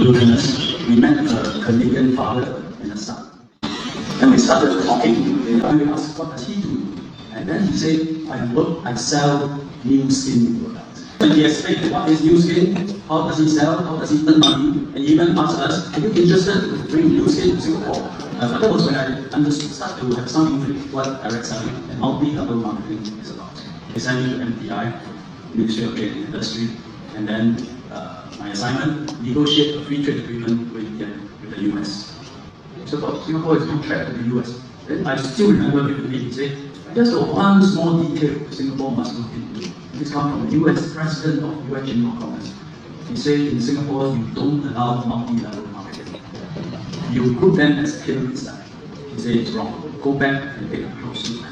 wilderness, we met a Canadian father and a son. And we started talking, and we asked, what does he do? And then he said, I sell new skin products. And he explained what is new skin, how does he sell, how does he earn money, and he even asked us, are you interested to bring new skin to Singapore? But that was when I understood, start to have some inkling what direct selling and multi-level marketing is about. They sent me to MPI, Ministry of Trade and Industry, and then my assignment, negotiate a free trade agreement with the US. So Singapore is contract to the US. Then I still remember vividly, he said, just one small detail Singapore must look into. This comes from the US President of US Chamber of Commerce. He said in Singapore, you don't allow multi-level marketing. You group them as pyramid style. He said it's wrong. Go back and take a close look.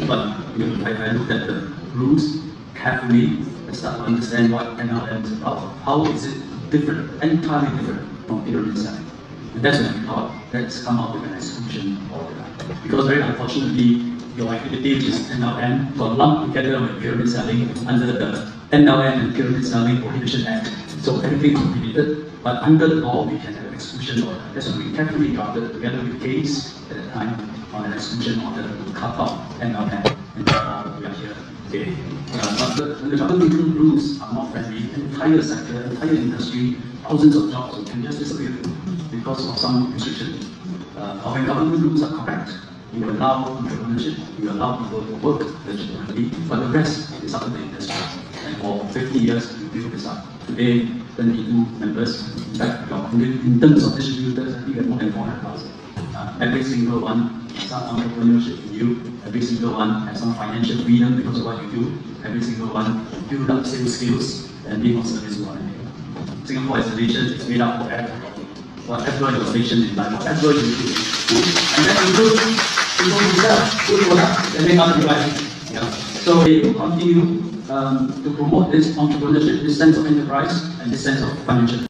But I looked at the rules carefully and start to understand what MLM is about. How is it different, entirely different from pyramid selling? And that's when I thought, let's come up with an exclusion order. Because very unfortunately, your activity which is MLM got lumped together with pyramid selling under the MLM and Pyramid Selling Prohibition Act. So everything is prohibited, but under the law we can have an exclusion order. That's why we carefully drafted together with case at the time on an exclusion order to cut out MLM, and therefore we are here today. But the government rules are not friendly. The entire sector, entire industry, thousands of jobs can just disappear because of some restrictions. When government rules are correct, you allow entrepreneurship, you allow people to work legitimately, but the rest is up to the industry. And for 50 years, we built this up. Today, 22 members. In fact, in terms of distributors, I think we have more than 400,000. Every single one has some entrepreneurship in you. Every single one has some financial freedom because of what you do. Every single one build up sales skills and being of service to one another. Singapore as a nation is made up of everyone. Whatever your station in life, whatever you do, and then you people sell good products and make up your life. Yeah. So we will continue to promote this entrepreneurship, this sense of enterprise, and this sense of financial.